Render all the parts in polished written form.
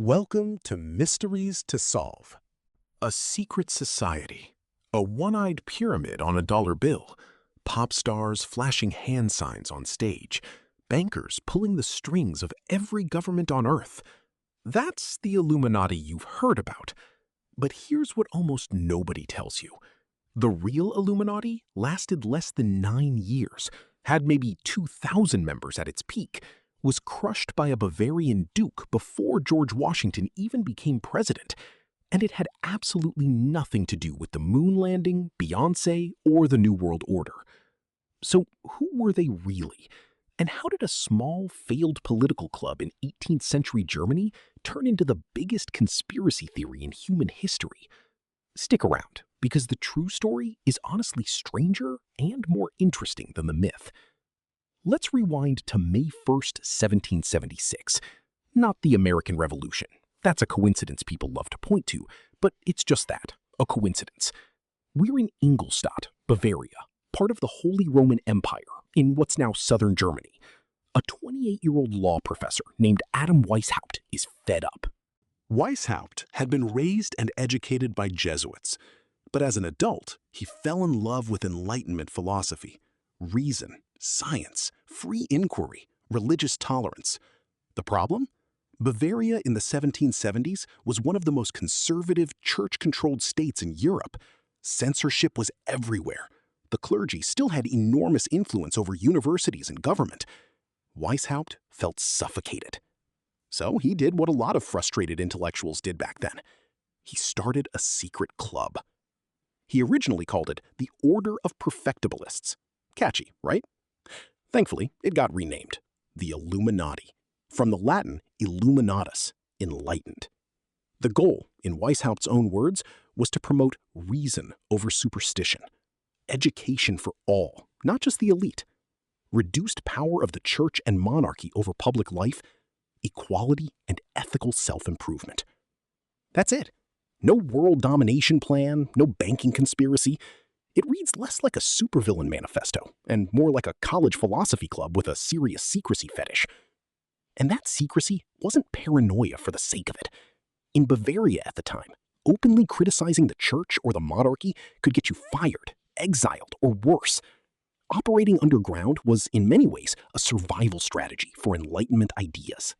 Welcome to Mysteries to Solve. A secret society, a one-eyed pyramid on a dollar bill, pop stars flashing hand signs on stage, bankers pulling the strings of every government on Earth. That's the Illuminati you've heard about. But here's what almost nobody tells you. The real Illuminati lasted less than 9 years, had maybe 2,000 members at its peak, was crushed by a Bavarian duke before George Washington even became president, and it had absolutely nothing to do with the moon landing, Beyoncé, or the New World Order. So who were they really? And how did a small, failed political club in 18th century Germany turn into the biggest conspiracy theory in human history? Stick around, because the true story is honestly stranger and more interesting than the myth. Let's rewind to May 1st, 1776. Not the American Revolution. That's a coincidence people love to point to, but it's just that, a coincidence. We're in Ingolstadt, Bavaria, part of the Holy Roman Empire in what's now southern Germany. A 28-year-old law professor named Adam Weishaupt is fed up. Weishaupt had been raised and educated by Jesuits, but as an adult, he fell in love with Enlightenment philosophy, reason, science, free inquiry, religious tolerance. The problem? Bavaria in the 1770s was one of the most conservative, church-controlled states in Europe. Censorship was everywhere. The clergy still had enormous influence over universities and government. Weishaupt felt suffocated. So he did what a lot of frustrated intellectuals did back then. He started a secret club. He originally called it the Order of Perfectibilists. Catchy, right? Thankfully, it got renamed the Illuminati, from the Latin illuminatus, enlightened. The goal, in Weishaupt's own words, was to promote reason over superstition, education for all, not just the elite, reduced power of the church and monarchy over public life, equality and ethical self-improvement. That's it. No world domination plan, no banking conspiracy. It reads less like a supervillain manifesto and more like a college philosophy club with a serious secrecy fetish. And that secrecy wasn't paranoia for the sake of it. In Bavaria at the time, openly criticizing the church or the monarchy could get you fired, exiled, or worse. Operating underground was, in many ways, a survival strategy for Enlightenment ideas.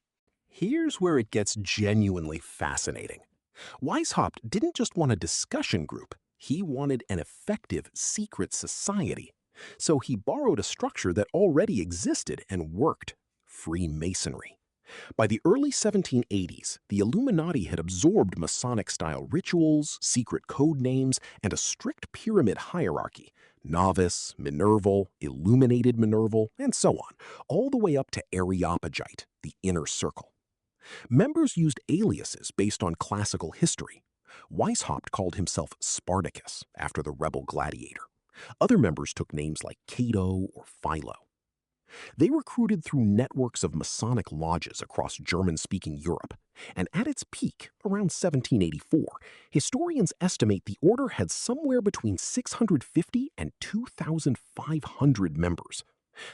Here's where it gets genuinely fascinating. Weishaupt didn't just want a discussion group. He wanted an effective secret society. So he borrowed a structure that already existed and worked: Freemasonry. By the early 1780s, the Illuminati had absorbed Masonic-style rituals, secret code names, and a strict pyramid hierarchy: novice, minerval, illuminated minerval, and so on, all the way up to Areopagite, the inner circle. Members used aliases based on classical history. Weishaupt called himself Spartacus, after the rebel gladiator. Other members took names like Cato or Philo. They recruited through networks of Masonic lodges across German-speaking Europe, and at its peak, around 1784, historians estimate the order had somewhere between 650 and 2,500 members.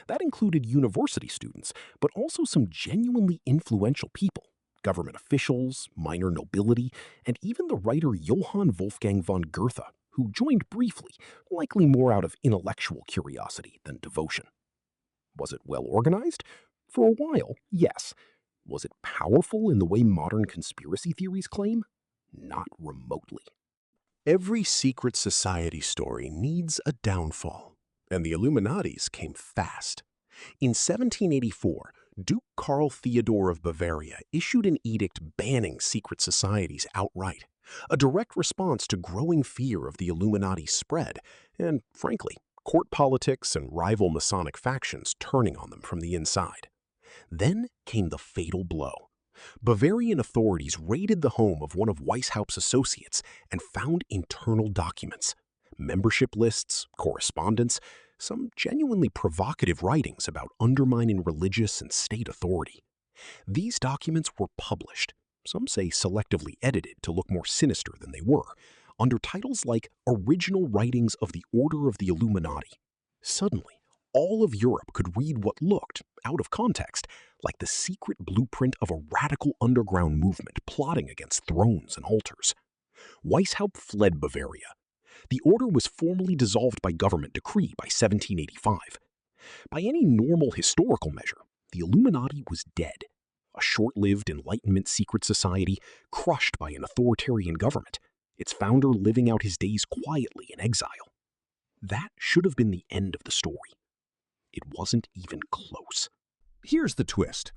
That included university students, but also some genuinely influential people: government officials, minor nobility, and even the writer Johann Wolfgang von Goethe, who joined briefly, likely more out of intellectual curiosity than devotion. Was it well organized? For a while, yes. Was it powerful in the way modern conspiracy theories claim? Not remotely. Every secret society story needs a downfall, and the Illuminati's came fast. In 1784, Duke Karl Theodor of Bavaria issued an edict banning secret societies outright, a direct response to growing fear of the Illuminati's spread and, frankly, court politics and rival Masonic factions turning on them from the inside. Then came the fatal blow. Bavarian authorities raided the home of one of Weishaupt's associates and found internal documents, membership lists, correspondence, some genuinely provocative writings about undermining religious and state authority. These documents were published, some say selectively edited to look more sinister than they were, under titles like Original Writings of the Order of the Illuminati. Suddenly, all of Europe could read what looked, out of context, like the secret blueprint of a radical underground movement plotting against thrones and altars. Weishaupt fled Bavaria. The order was formally dissolved by government decree by 1785. By any normal historical measure, the Illuminati was dead, a short-lived Enlightenment secret society crushed by an authoritarian government, its founder living out his days quietly in exile. That should have been the end of the story. It wasn't even close. Here's the twist.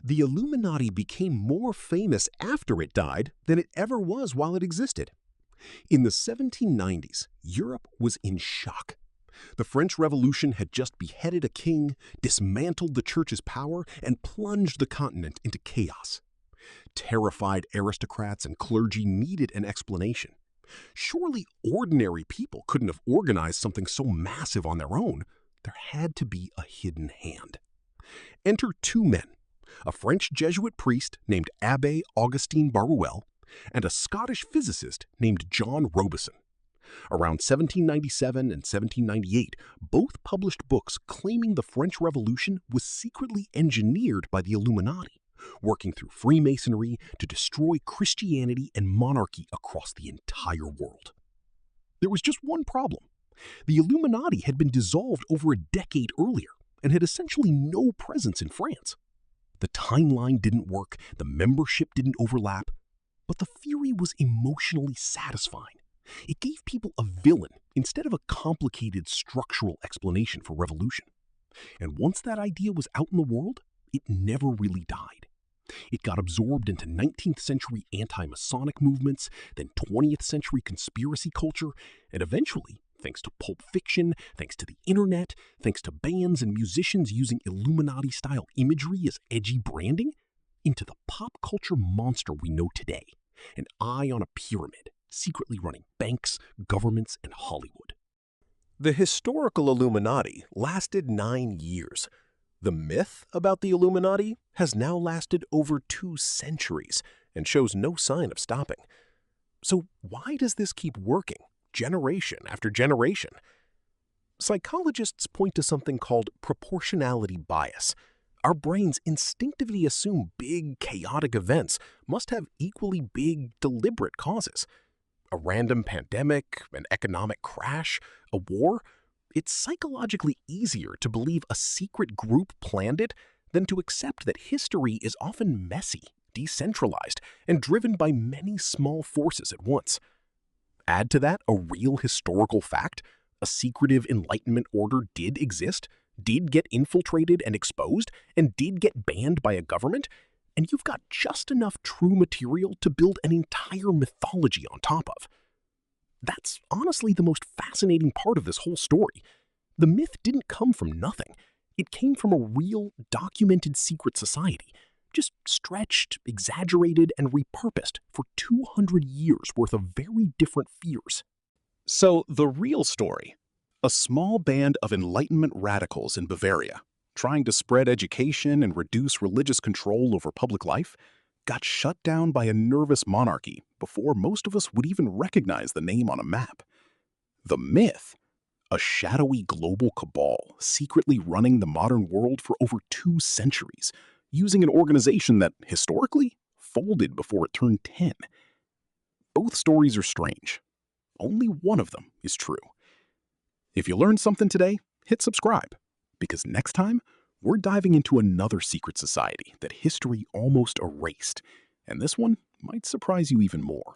The Illuminati became more famous after it died than it ever was while it existed. In the 1790s, Europe was in shock. The French Revolution had just beheaded a king, dismantled the church's power, and plunged the continent into chaos. Terrified aristocrats and clergy needed an explanation. Surely ordinary people couldn't have organized something so massive on their own. There had to be a hidden hand. Enter two men, a French Jesuit priest named Abbé Augustin Barruel and a Scottish physicist named John Robison. Around 1797 and 1798, both published books claiming the French Revolution was secretly engineered by the Illuminati, working through Freemasonry to destroy Christianity and monarchy across the entire world. There was just one problem. The Illuminati had been dissolved over a decade earlier and had essentially no presence in France. The timeline didn't work, the membership didn't overlap, but the theory was emotionally satisfying. It gave people a villain instead of a complicated structural explanation for revolution. And once that idea was out in the world, it never really died. It got absorbed into 19th century anti-Masonic movements, then 20th century conspiracy culture, and eventually, thanks to Pulp Fiction, thanks to the internet, thanks to bands and musicians using Illuminati-style imagery as edgy branding, into the pop culture monster we know today, an eye on a pyramid, secretly running banks, governments, and Hollywood. The historical Illuminati lasted 9 years. The myth about the Illuminati has now lasted over 2 centuries and shows no sign of stopping. So why does this keep working, generation after generation? Psychologists point to something called proportionality bias. Our brains instinctively assume big, chaotic events must have equally big, deliberate causes. A random pandemic, an economic crash, a war? It's psychologically easier to believe a secret group planned it than to accept that history is often messy, decentralized, and driven by many small forces at once. Add to that a real historical fact: a secretive Enlightenment order did exist, did get infiltrated and exposed, and did get banned by a government, and you've got just enough true material to build an entire mythology on top of. That's honestly the most fascinating part of this whole story. The myth didn't come from nothing. It came from a real, documented secret society, just stretched, exaggerated, and repurposed for 200 years worth of very different fears. So, the real story: a small band of Enlightenment radicals in Bavaria, trying to spread education and reduce religious control over public life, got shut down by a nervous monarchy before most of us would even recognize the name on a map. The myth: a shadowy global cabal secretly running the modern world for over 2 centuries, using an organization that, historically, folded before it turned 10. Both stories are strange. Only one of them is true. If you learned something today, hit subscribe, because next time, we're diving into another secret society that history almost erased, and this one might surprise you even more.